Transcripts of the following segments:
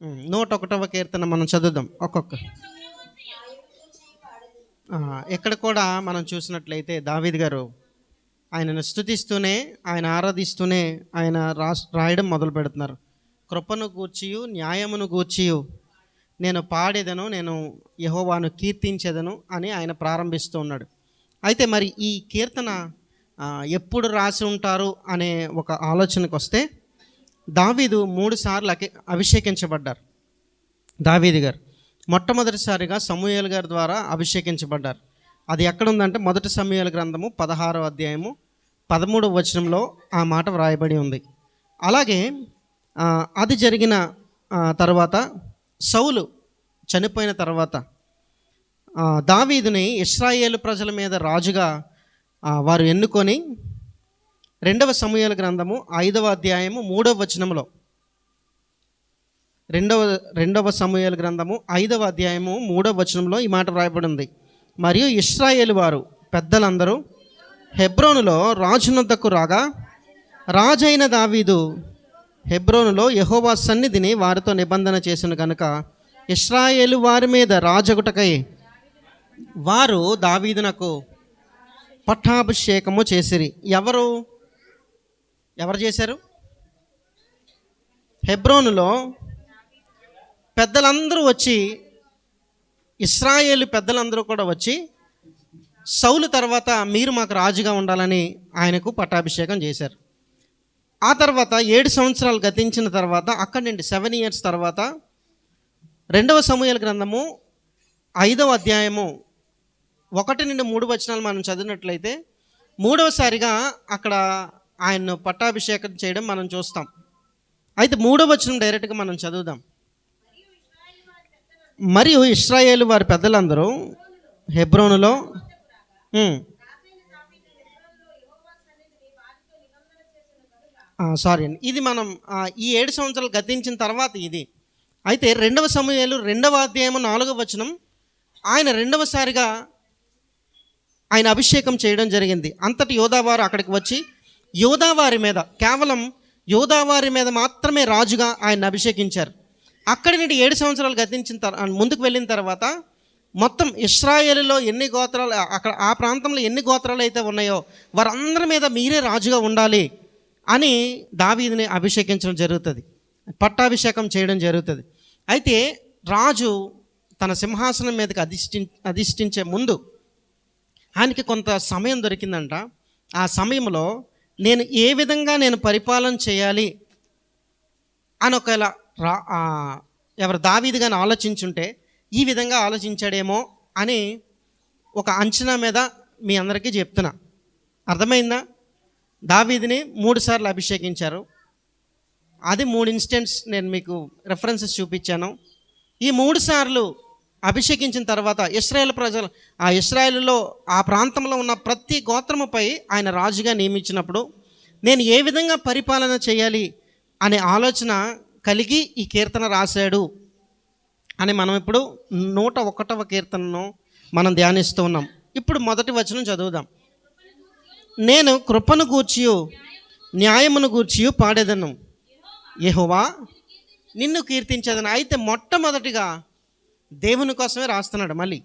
101వ కీర్తన మనం చదువుదాం ఒక్కొక్క. ఇక్కడ కూడా మనం చూసినట్లయితే దావీదు గారు ఆయనను స్తుతిస్తూనే, ఆయన ఆరాధిస్తూనే ఆయన రాయడం మొదలు పెడుతున్నారు. కృపను గూర్చియు న్యాయమును గూర్చియు నేను పాడేదను, నేను యెహోవాను కీర్తించేదను అని ఆయన ప్రారంభిస్తూ ఉన్నాడు. అయితే మరి ఈ కీర్తన ఎప్పుడు రాసి ఉంటారు అనే ఒక ఆలోచనకు వస్తే, దావీదు 3 సార్లు అభిషేకించబడ్డారు. దావీదు గారు మొట్టమొదటిసారిగా సమూయేలు గారి ద్వారా అభిషేకించబడ్డారు. అది ఎక్కడుందంటే 1 సమూయేలు గ్రంథము 16వ అధ్యాయము 13వ వచనంలో ఆ మాట వ్రాయబడి ఉంది. అలాగే అది జరిగిన తర్వాత సౌలు చనిపోయిన తర్వాత దావీదుని ఇశ్రాయేలు ప్రజల మీద రాజుగా వారు ఎన్నుకొని 2వ సమూయేలు గ్రంథము 5వ అధ్యాయము 3వ వచనంలో, 2వ సమూయేలు గ్రంథము 5వ అధ్యాయము 3వ వచనంలో ఈ మాట వ్రాయబడి ఉంది. మరియు ఇశ్రాయేలు వారు పెద్దలందరూ హెబ్రోనులో రాజునొద్దకు రాగా, రాజైన దావీదు హెబ్రోనులో యెహోవా సన్నిధిని వారితో నిబంధన చేసిన కనుక ఇశ్రాయేలు వారి మీద రాజగుటకై వారు దావీదునకు పట్టాభిషేకము చేసిరి. ఎవరు చేశారు? హెబ్రోనులో పెద్దలందరూ వచ్చి, ఇశ్రాయేలు పెద్దలందరూ కూడా వచ్చి సౌలు తర్వాత మీరు మాకు రాజుగా ఉండాలని ఆయనకు పట్టాభిషేకం చేశారు. ఆ తర్వాత 7 సంవత్సరాలు గతించిన తర్వాత, అక్కడి నుండి 7 ఇయర్స్ తర్వాత 2వ సమూయేలు గ్రంథము 5వ అధ్యాయము 1 నుండి 3 వచనాలు మనం చదివినట్లయితే, 3వసారిగా అక్కడ ఆయన్ను పట్టాభిషేకం చేయడం మనం చూస్తాం. అయితే 3వ వచనం డైరెక్ట్గా మనం చదువుదాం. మరియు ఇశ్రాయేలు వారి పెద్దలందరూ హెబ్రోనులో ఇది మనం ఈ 7 సంవత్సరాలు గతించిన తర్వాత ఇది. అయితే 2వ సమూయేలు 2వ అధ్యాయము 4వ వచనం, ఆయన 2వసారిగా ఆయన అభిషేకం చేయడం జరిగింది. అంతటి యోధావారు అక్కడికి వచ్చి యోధావారి మీద, కేవలం యోధావారి మీద మాత్రమే రాజుగా ఆయన అభిషేకించారు. అక్కడి నుండి 7 సంవత్సరాలు గతించిన ముందుకు వెళ్ళిన తర్వాత మొత్తం ఇశ్రాయేలులో ఎన్ని గోత్రాలు, అక్కడ ఆ ప్రాంతంలో ఎన్ని గోత్రాలు అయితే ఉన్నాయో వారందరి మీద మీరే రాజుగా ఉండాలి అని దావీదుని అభిషేకించడం జరుగుతుంది, పట్టాభిషేకం చేయడం జరుగుతుంది. అయితే రాజు తన సింహాసనం మీదకి అధిష్ఠించే ముందు ఆయనకి కొంత సమయం దొరికిందంట. ఆ సమయంలో నేను ఏ విధంగా నేను పరిపాలన చేయాలి అని ఒకవేళ ఎవరు దావీదు గాని ఆలోచించుంటే ఈ విధంగా ఆలోచించాడేమో అని ఒక అంచనా మీద మీ అందరికీ చెప్తున్నా. అర్థమైందా? దావీదుని 3 సార్లు అభిషేకించారు. అది 3 ఇన్స్టెంట్స్ నేను మీకు రెఫరెన్సెస్ చూపించాను. ఈ 3 సార్లు అభిషేకించిన తర్వాత ఇశ్రాయేల్ ప్రజలు, ఆ ఇశ్రాయేలులో ఆ ప్రాంతంలో ఉన్న ప్రతి గోత్రముపై ఆయన రాజుగా నియమించినప్పుడు నేను ఏ విధంగా పరిపాలన చేయాలి అనే ఆలోచన కలిగి ఈ కీర్తన రాశాడు అని మనం ఇప్పుడు 101వ కీర్తనను మనం ధ్యానిస్తూ ఉన్నాం. ఇప్పుడు మొదటి వచనం చదువుదాం. నేను కృపను గూర్చియు న్యాయమును గూర్చియు పాడేదను, యెహోవా నిన్ను కీర్తించేదను. అయితే మొట్టమొదటిగా దేవుని కోసమే రాస్తున్నాడు. మళ్ళీ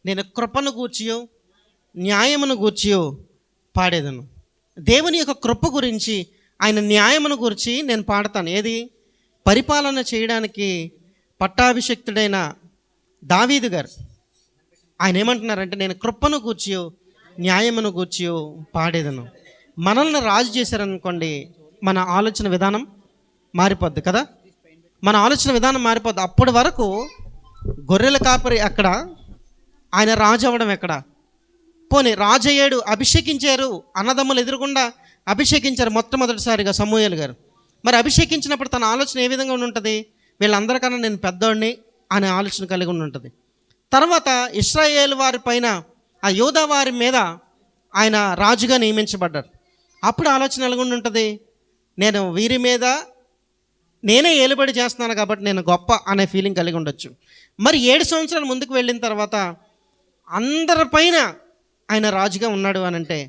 నేను కృపను గూర్చియు న్యాయమును గూర్చియు పాడేదను. దేవుని యొక్క కృప గురించి, ఆయన న్యాయమును గురించి నేను పాడతాను. ఏది? పరిపాలన చేయడానికి పట్టాభిషిక్తుడైన దావీదు గారు ఆయన ఏమంటున్నారంటే, నేను కృపను గూర్చియు న్యాయమును గూర్చియు పాడేదను. మనల్ని రాజు చేశారనుకోండి, మన ఆలోచన విధానం మారిపోద్ది కదా. మన ఆలోచన విధానం మారిపోద్ది. అప్పటి వరకు గొర్రెల కాపరి ఎక్కడ, ఆయన రాజు అవ్వడం ఎక్కడ? పోనీ రాజయ్యాడు, అభిషేకించారు, అన్నదమ్ములు ఎదురుగుండా అభిషేకించారు మొట్టమొదటిసారిగా సమూయేలు గారు. మరి అభిషేకించినప్పుడు తన ఆలోచన ఏ విధంగా ఉంటుంది? వీళ్ళందరికన్నా నేను పెద్దోడిని అనే ఆలోచన కలిగి ఉంటుంది. తర్వాత ఇశ్రాయేలు వారి పైన, ఆ యోధా వారి మీద ఆయన రాజుగా నియమించబడ్డారు. అప్పుడు ఆలోచన ఎలాగ ఉంటుంది? నేను వీరి మీద నేనే ఏలుబడి చేస్తున్నాను కాబట్టి నేను గొప్ప అనే ఫీలింగ్ కలిగి ఉండొచ్చు. మరి 7 సంవత్సరాలు ముందుకు వెళ్ళిన తర్వాత అందరిపైన ఆయన రాజుగా ఉన్నాడు అని అంటే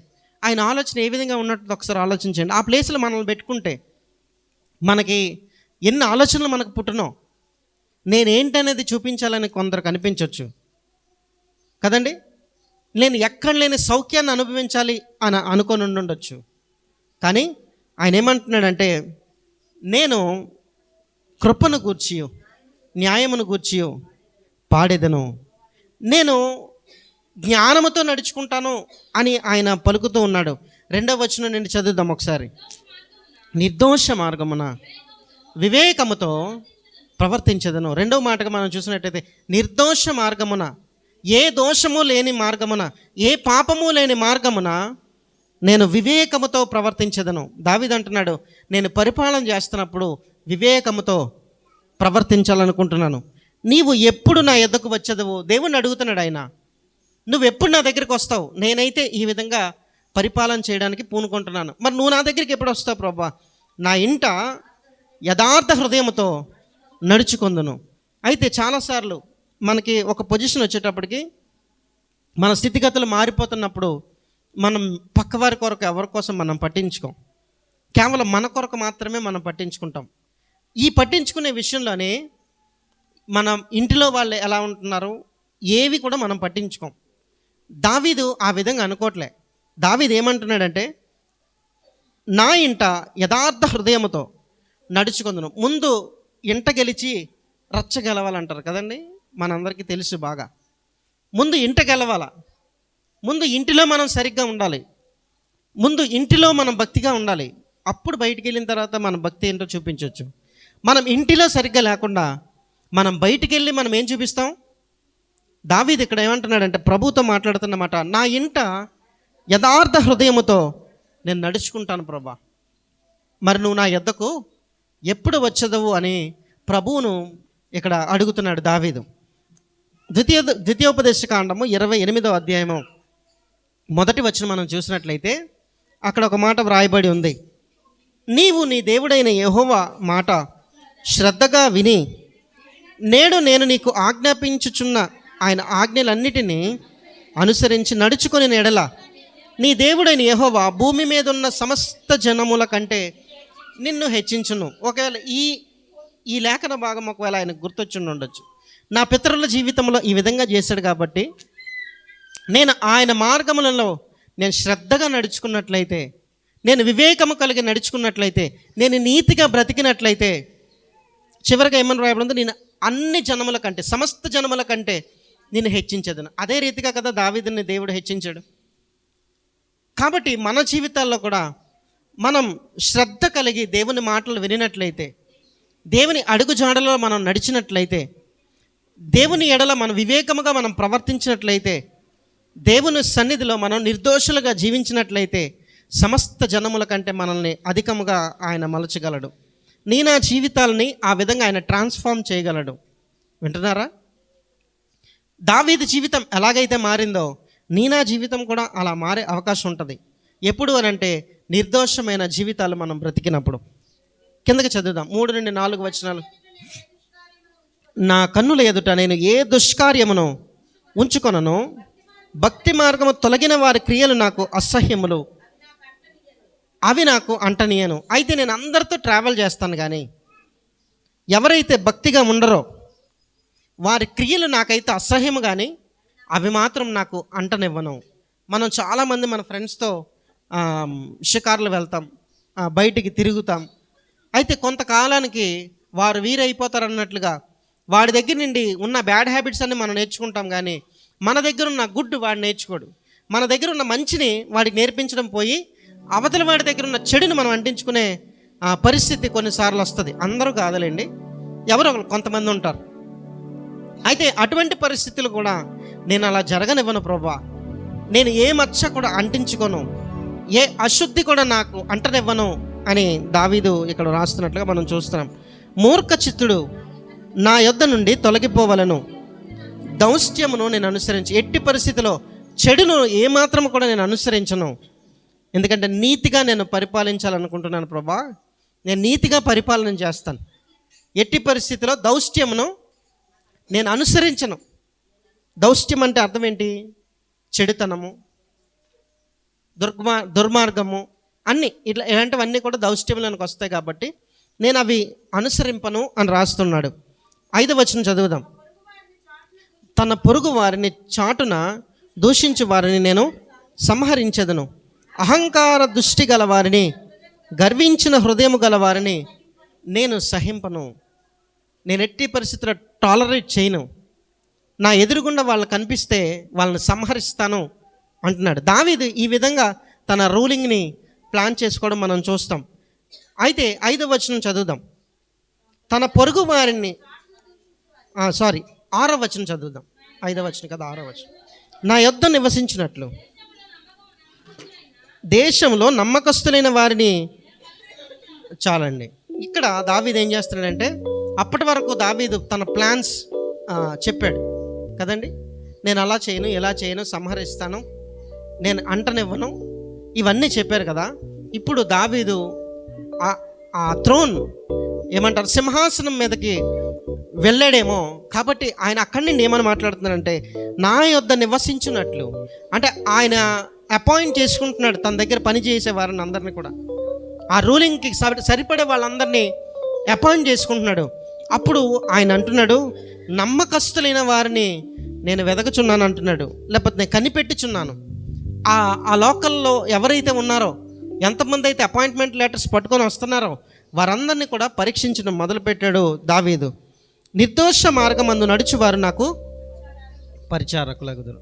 ఆయన ఆలోచన ఏ విధంగా ఉన్నట్టు ఒకసారి ఆలోచించండి. ఆ ప్లేస్లో మనల్ని పెట్టుకుంటే మనకి ఎన్ని ఆలోచనలు మనకు పుట్టునో. నేనేంటనేది చూపించాలని కొందరికి అనిపించవచ్చు కదండి. నేను ఎక్కడ లేని సౌఖ్యాన్ని అనుభవించాలి అని అనుకొని ఉండొచ్చు. కానీ ఆయన ఏమంటున్నాడంటే, నేను కృపను గూర్చి న్యాయమును గూర్చి పాడేదను, నేను జ్ఞానముతో నడుచుకుంటాను అని ఆయన పలుకుతూ ఉన్నాడు. 2వ వచనం నుండి చదువుదాం ఒకసారి. నిర్దోష మార్గమున వివేకముతో ప్రవర్తించదను. 2వ మాటగా మనం చూసినట్టయితే, నిర్దోష మార్గమున, ఏ దోషము లేని మార్గమున, ఏ పాపము లేని మార్గమున నేను వివేకముతో ప్రవర్తించదను. దావీదు అంటున్నాడు, నేను పరిపాలన చేస్తున్నప్పుడు వివేకముతో ప్రవర్తించాలనుకుంటున్నాను. నీవు ఎప్పుడు నా యొద్దకు వచ్చేదవు? దేవుణ్ణి అడుగుతున్నాడు ఆయన. నువ్వెప్పుడు నా దగ్గరికి వస్తావు? నేనైతే ఈ విధంగా పరిపాలన చేయడానికి పూనుకుంటున్నాను. మరి నువ్వు నా దగ్గరికి ఎప్పుడు వస్తావు ప్రభా? నా ఇంట యథార్థ హృదయంతో నడుచుకుందును. అయితే చాలాసార్లు మనకి ఒక పొజిషన్ వచ్చేటప్పటికి మన స్థితిగతులు మారిపోతున్నప్పుడు మనం పక్కవారి కొరకు ఎవరి కోసం మనం పట్టించుకోం. కేవలం మన కొరకు మాత్రమే మనం పట్టించుకుంటాం. ఈ పట్టించుకునే విషయంలోనే మనం ఇంటిలో వాళ్ళు ఎలా ఉంటున్నారు ఏవి కూడా మనం పట్టించుకోం. దావీదు ఆ విధంగా అనుకోవట్లే. దావీదు ఏమంటున్నాడంటే, నా ఇంట యథార్థ హృదయముతో నడుచుకుందును. ముందు ఇంట గెలిచి రచ్చ గెలవాలంటారు కదండి, మనందరికీ తెలుసు బాగా. ముందు ఇంట గెలవాల, ముందు ఇంటిలో మనం సరిగ్గా ఉండాలి, ముందు ఇంటిలో మనం భక్తిగా ఉండాలి. అప్పుడు బయటికి వెళ్ళిన తర్వాత మన భక్తి ఏంటో చూపించవచ్చు. మనం ఇంటిలో సరిగ్గా లేకుండా మనం బయటికి వెళ్ళి మనం ఏం చూపిస్తాం? దావీదు ఇక్కడ ఏమంటున్నాడంటే, ప్రభుతో మాట్లాడుతున్నమాట, నా ఇంట యథార్థ హృదయముతో నేను నడుచుకుంటాను ప్రభా. మరి నువ్వు నా యొద్దకు ఎప్పుడు అని ప్రభువును ఇక్కడ అడుగుతున్నాడు దావీదు. ద్వితీయోపదేశ కాండము 28వ అధ్యాయము 1వ వచనం మనం చూసినట్లయితే అక్కడ ఒక మాట వ్రాయబడి ఉంది. నీవు నీ దేవుడైన యెహోవా మాట శ్రద్ధగా విని నేడు నేను నీకు ఆజ్ఞాపించుచున్న ఆయన ఆజ్ఞలన్నిటినీ అనుసరించి నడుచుకొని ఎడల నీ దేవుడైన యెహోవా భూమి మీద ఉన్న సమస్త జనముల కంటే నిన్ను హెచ్చించును. ఒకవేళ ఈ లేఖన భాగం ఒకవేళ ఆయనకు గుర్తొచ్చి ఉండొచ్చు. నా పితరుల జీవితంలో ఈ విధంగా చేశాడు కాబట్టి నేను ఆయన మార్గములలో నేను శ్రద్ధగా నడుచుకున్నట్లయితే, నేను వివేకము కలిగి నడుచుకున్నట్లయితే, నేను నీతిగా బ్రతికినట్లయితే, చివరిగా ఏమని రాయబడింది? నేను అన్ని జనముల కంటే, సమస్త జనముల కంటే నేను హెచ్చించదను. అదే రీతిగా కదా దావీదుని దేవుడు హెచ్చించాడు. కాబట్టి మన జీవితాల్లో కూడా మనం శ్రద్ధ కలిగి దేవుని మాటలు వినినట్లయితే, దేవుని అడుగుజాడలో మనం నడిచినట్లయితే, దేవుని ఎడల మనం వివేకముగా మనం ప్రవర్తించినట్లయితే, దేవుని సన్నిధిలో మనం నిర్దోషులుగా జీవించినట్లయితే, సమస్త జనముల కంటే మనల్ని అధికముగా ఆయన మలచగలడు. నా జీవితాలని ఆ విధంగా ఆయన ట్రాన్స్ఫార్మ్ చేయగలడు. వింటున్నారా? దావీదు జీవితం ఎలాగైతే మారిందో నా జీవితం కూడా అలా మారే అవకాశం ఉంటుంది. ఎప్పుడు అని అంటే నిర్దోషమైన జీవితాలు మనం బ్రతికినప్పుడు. కిందకి చదువుదాం 3 నుండి 4 వచనాలు. నా కన్నుల ఎదుట నేను ఏ దుష్కార్యమును ఉంచుకొనను, భక్తి మార్గము తొలగిన వారి క్రియలు నాకు అసహ్యములు, అవి నాకు అంటనీయను. అయితే నేను అందరితో ట్రావెల్ చేస్తాను, కానీ ఎవరైతే భక్తిగా ఉండరో వారి క్రియలు నాకైతే అసహ్యము, కానీ అవి మాత్రం నాకు అంటనివ్వను. మనం చాలామంది మన ఫ్రెండ్స్తో షికార్లు వెళ్తాం, బయటికి తిరుగుతాం. అయితే కొంతకాలానికి వారు వీరైపోతారు అన్నట్లుగా వాడి దగ్గర నుండి ఉన్న బ్యాడ్ హ్యాబిట్స్ అన్ని మనం నేర్చుకుంటాం, కానీ మన దగ్గర ఉన్న గుడ్ వాడు నేర్చుకోడు. మన దగ్గర ఉన్న మంచిని వాడికి నేర్పించడం పోయి అవతల వాడి దగ్గర ఉన్న చెడుని మనం అంటించుకునే పరిస్థితి కొన్నిసార్లు వస్తుంది. అందరూ కాదులేండి, ఎవరో కొంతమంది ఉంటారు. అయితే అటువంటి పరిస్థితులు కూడా నేను అలా జరగనివ్వను ప్రభా. నేను ఏ మచ్చ కూడా అంటించుకోను, ఏ అశుద్ధి కూడా నాకు అంటనివ్వను అని దావీదు ఇక్కడ రాస్తున్నట్లుగా మనం చూస్తున్నాం. మూర్ఖ చిత్తుడు నా యొద్ద నుండి తొలగిపోవలను, దౌష్ట్యమును నేను అనుసరించి, ఎట్టి పరిస్థితిలో చెడును ఏమాత్రం కూడా నేను అనుసరించను. ఎందుకంటే నీతిగా నేను పరిపాలించాలనుకుంటున్నాను ప్రభా. నేను నీతిగా పరిపాలన చేస్తాను. ఎట్టి పరిస్థితిలో దౌష్ట్యమును నేను అనుసరించను. దౌష్ట్యం అంటే అర్థం ఏంటి? చెడుతనము, దుర్మార్గము అన్నీ ఇలాంటివన్నీ కూడా దౌష్ట్యంలోనికి వస్తాయి. కాబట్టి నేను అవి అనుసరింపను అని రాస్తున్నాడు. 5వ వచనం చదువుదాం. తన పొరుగు వారిని చాటున దూషించు వారిని నేను సంహరించెదను. అహంకార దృష్టి గల వారిని, గర్వించిన హృదయము గల వారిని నేను సహింపను. నేను ఎట్టి పరిస్థితుల్లో టాలరేట్ చేయను. నా ఎదురుగుండా వాళ్ళు కనిపిస్తే వాళ్ళని సంహరిస్తాను అంటున్నాడు. దావీదు ఈ విధంగా తన రూలింగ్ని ప్లాన్ చేసుకోవడం మనం చూస్తాం. అయితే 5వ వచనం చదువుదాం. తన పొరుగు వారిని 6వ వచనం చదువుదాం. 5వ వచనం కదా, 6వ వచనం. నా యొద్ద నివసించినట్లు దేశంలో నమ్మకస్తులైన వారిని. చాలండి. ఇక్కడ దావీదు ఏం చేస్తున్నాడంటే, అప్పటి వరకు దావీదు తన ప్లాన్స్ చెప్పాడు కదండి. నేను అలా చేయను, ఇలా చేయను, సంహరిస్తాను, నేను అంటనివ్వను, ఇవన్నీ చెప్పారు కదా. ఇప్పుడు దావీదు ఆ థ్రోన్ ఏమంటారు, సింహాసనం మీదకి వెళ్ళాడేమో. కాబట్టి ఆయన అక్కడి నుండి ఏమని మాట్లాడుతున్నాడంటే, నా యొద్ద నివసించున్నట్లు, అంటే ఆయన అపాయింట్ చేసుకుంటున్నాడు తన దగ్గర పనిచేసే వారిని అందరినీ కూడా, ఆ రూలింగ్కి సరిపడే వాళ్ళందరినీ అపాయింట్ చేసుకుంటున్నాడు. అప్పుడు ఆయన అంటున్నాడు, నమ్మకస్తులైన వారిని నేను వెదకుచున్నాను అంటున్నాడు, లేకపోతే నేను కనిపెట్టుచున్నాను. ఆ లోకల్లో ఎవరైతే ఉన్నారో, ఎంతమంది అయితే అపాయింట్మెంట్ లెటర్స్ పట్టుకొని వస్తున్నారో వారందరినీ కూడా పరీక్షించడం మొదలుపెట్టాడు దావీదు. నిర్దోష మార్గమందు నడుచువారు నాకు పరిచారకులగుదురు.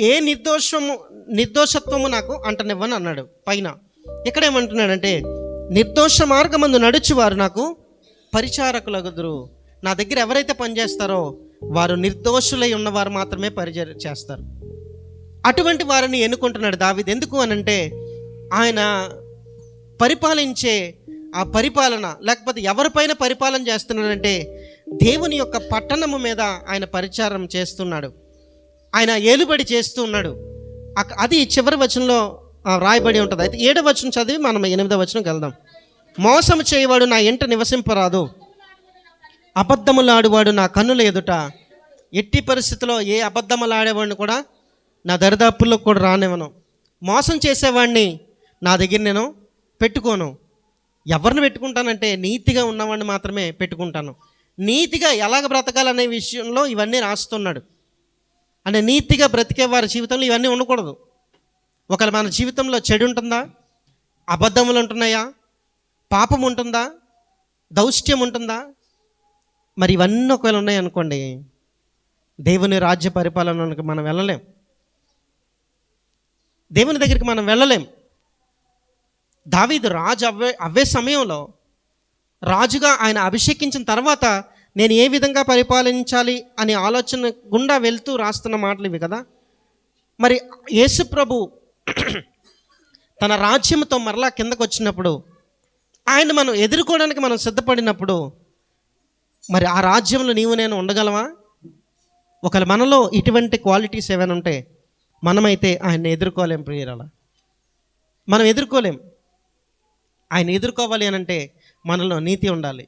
ఏ నిర్దోషత్వము నాకు అంటనివ్వని అన్నాడు పైన. ఇక్కడేమంటున్నాడంటే, నిర్దోష మార్గమందు నడుచువారు నాకు పరిచారకులగుదురు. నా దగ్గర ఎవరైతే పనిచేస్తారో వారు నిర్దోషులై ఉన్నవారు మాత్రమే పరిచర్య చేస్తారు. అటువంటి వారిని ఎన్నుకుంటున్నాడు దావీదు. ఎందుకు అనంటే, ఆయన పరిపాలించే ఆ పరిపాలన, లేకపోతే ఎవరిపైన పరిపాలన చేస్తున్నాడంటే దేవుని యొక్క పట్టణము మీద ఆయన పరిచారం చేస్తున్నాడు, ఆయన ఏలుబడి చేస్తూ ఉన్నాడు. అది చివరి వచనంలో రాయబడి ఉంటుంది. అయితే 7వ వచనం చదివి మనం 8వ వచనంకి వెళ్దాం. మోసం చేయవాడు నా ఇంట నివసింపరాదు, అబద్ధములాడువాడు నా కన్నుల ఎదుట. ఎట్టి పరిస్థితిలో ఏ అబద్ధములాడేవాడిని కూడా నా దరిదాపుల్లో కూడా రానివ్వను. మోసం చేసేవాడిని నా దగ్గర నేను పెట్టుకోను. ఎవరిని పెట్టుకుంటానంటే నీతిగా ఉన్నవాడిని మాత్రమే పెట్టుకుంటాను. నీతిగా ఎలాగ బ్రతకాలనే విషయంలో ఇవన్నీ రాస్తున్నాడు. అంటే నీతిగా బ్రతికే వారి జీవితంలో ఇవన్నీ ఉండకూడదు. ఒకవేళ మన జీవితంలో చెడు ఉంటుందా, అబద్ధములు ఉంటున్నాయా, పాపం ఉంటుందా, దౌష్ట్యం ఉంటుందా, మరి ఇవన్నీ ఒకవేళ ఉన్నాయనుకోండి, దేవుని రాజ్య పరిపాలనకి మనం వెళ్ళలేం, దేవుని దగ్గరికి మనం వెళ్ళలేం. దావీదు రాజు అవే సమయంలో రాజుగా ఆయన అభిషేకించిన తర్వాత నేను ఏ విధంగా పరిపాలించాలి అనే ఆలోచన గుండా వెళ్తూ రాస్తున్న మాటలు ఇవి కదా. మరి యేసు ప్రభు తన రాజ్యంతో మరలా కిందకు వచ్చినప్పుడు, ఆయన మనం ఎదుర్కోవడానికి మనం సిద్ధపడినప్పుడు, మరి ఆ రాజ్యంలో నీవు నేను ఉండగలవా? ఒకవేళ మనలో ఇటువంటి క్వాలిటీస్ ఏమైనా ఉంటే మనమైతే ఆయన్ని ఎదుర్కోలేం ప్రియురాల, మనం ఎదుర్కోలేం. ఆయన ఎదుర్కోవాలి అని అంటే మనలో నీతి ఉండాలి,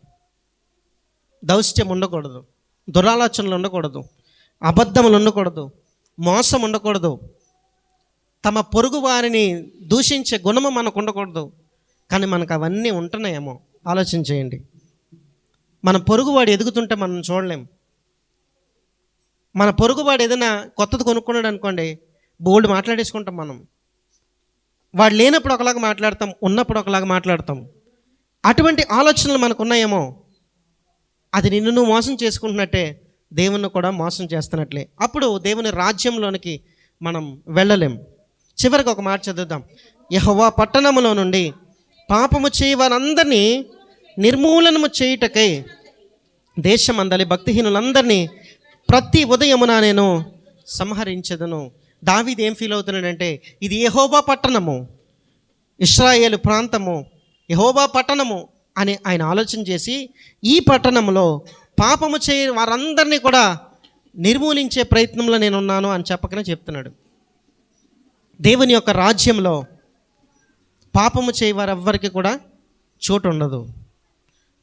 దౌష్ట్యం ఉండకూడదు, దురాలోచనలు ఉండకూడదు, అబద్ధములు ఉండకూడదు, మోసం ఉండకూడదు, తమ పొరుగు వారిని దూషించే గుణము మనకు ఉండకూడదు. కానీ మనకు అవన్నీ ఉంటున్నాయేమో ఆలోచన చేయండి. మన పొరుగువాడు ఎదుగుతుంటే మనం చూడలేం. మన పొరుగువాడు ఏదైనా కొత్తది కొనుక్కున్నాడు అనుకోండి, బోల్డ్ మాట్లాడేసుకుంటాం మనం. వాడు లేనప్పుడు ఒకలాగా మాట్లాడతాం, ఉన్నప్పుడు ఒకలాగా మాట్లాడతాం. అటువంటి ఆలోచనలు మనకు ఉన్నాయేమో, అది నిన్ను నువ్వు మోసం చేసుకుంటున్నట్టే దేవుణ్ణి కూడా మోసం చేస్తున్నట్లే. అప్పుడు దేవుని రాజ్యంలోనికి మనం వెళ్ళలేం. చివరికి ఒక మాట చదువుదాం. యెహోవా పట్టణములో నుండి పాపము చేయి వారందరినీ నిర్మూలనము చేయుటకై దేశమందలి భక్తిహీనులందరినీ ప్రతి ఉదయమున నేను సంహరించదును. దావీదు ఏం ఫీల్ అవుతున్నాడంటే, ఇది యెహోవా పట్టణము, ఇశ్రాయేలు ప్రాంతము, యెహోవా పట్టణము అని ఆయన ఆలోచన చేసి ఈ పట్టణంలో పాపము చేయ వారందరినీ కూడా నిర్మూలించే ప్రయత్నంలో నేను ఉన్నాను అని చెప్పకనే చెప్తున్నాడు. దేవుని యొక్క రాజ్యంలో పాపము చేయ వారెవ్వరికి కూడా చోటు ఉండదు.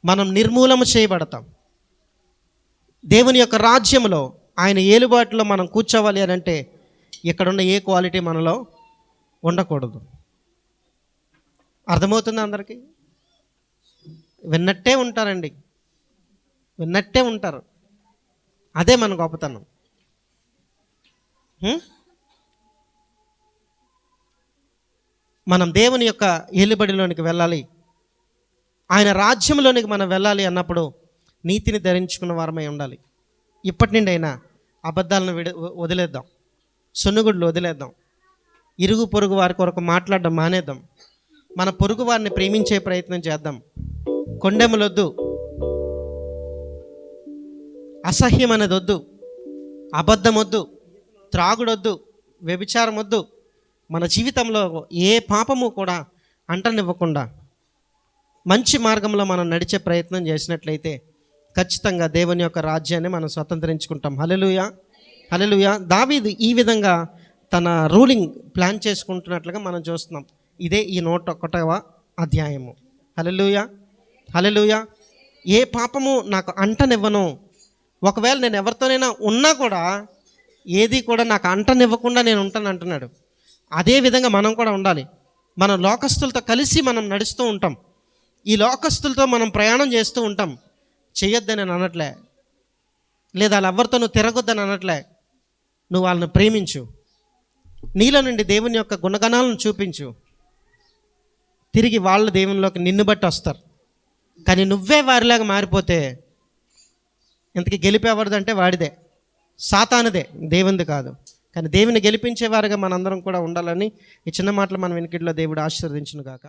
మనం నిర్మూలము చేయబడతాం. దేవుని యొక్క రాజ్యంలో ఆయన ఏలుబాటులో మనం కూర్చోవాలి అని అంటే ఇక్కడున్న ఏ క్వాలిటీ మనలో ఉండకూడదు. అర్థమవుతుందా అందరికీ? విన్నట్టే ఉంటారండి, విన్నట్టే ఉంటారు. అదే మన గొప్పతనం. మనం దేవుని యొక్క ఏలుబడిలోనికి వెళ్ళాలి, ఆయన రాజ్యంలోనికి మనం వెళ్ళాలి అన్నప్పుడు నీతిని ధరించుకున్న వారమై ఉండాలి. ఇప్పటి నుండి అయినా అబద్ధాలను వదిలేద్దాం, సొన్నుగుడ్లు వదిలేద్దాం, ఇరుగు పొరుగు వారి కొరకు మాట్లాడడం మానేద్దాం, మన పొరుగు వారిని ప్రేమించే ప్రయత్నం చేద్దాం. కొండెములొద్దు, అసహ్యం అనేది వద్దు, అబద్ధం వద్దు, త్రాగుడొద్దు, వ్యభిచారం వద్దు. మన జీవితంలో ఏ పాపము కూడా అంటనివ్వకుండా మంచి మార్గంలో మనం నడిచే ప్రయత్నం చేసినట్లయితే ఖచ్చితంగా దేవుని యొక్క రాజ్యాన్ని మనం స్వతంత్రించుకుంటాం. హల్లెలూయా, హల్లెలూయా. దావీదు ఈ విధంగా తన రూలింగ్ ప్లాన్ చేసుకుంటున్నట్లుగా మనం చూస్తున్నాం. ఇదే ఈ 101వ అధ్యాయము. హల్లెలూయా, హల్లెలూయా. ఏ పాపము నాకు అంటనివ్వను, ఒకవేళ నేను ఎవరితోనైనా ఉన్నా కూడా ఏది కూడా నాకు అంటనివ్వకుండా నేను ఉంటాను అంటున్నాడు. అదే విధంగా మనం కూడా ఉండాలి. మనం లోకస్తులతో కలిసి మనం నడుస్తూ ఉంటాం, ఈ లోకస్తులతో మనం ప్రయాణం చేస్తూ ఉంటాం. చేయొద్దని నేను అనట్లే, లేదా వాళ్ళు ఎవరితోనూ తిరగొద్దని అనట్లే. నువ్వు వాళ్ళని ప్రేమించు, నీలో నుండి దేవుని యొక్క గుణగణాలను చూపించు, తిరిగి వాళ్ళు దేవునిలోకి నిన్ను బట్టి వస్తారు. కానీ నువ్వే వారిలాగా మారిపోతే ఇంతకీ గెలిపేవాడిదంటే వాడిదే, సాతానుదే, దేవునిది కాదు. కానీ దేవుని గెలిపించేవారుగా మనందరం కూడా ఉండాలని ఈ చిన్న మాటలు మన వెనుకట్లో దేవుడు ఆశీర్వదించును గాక.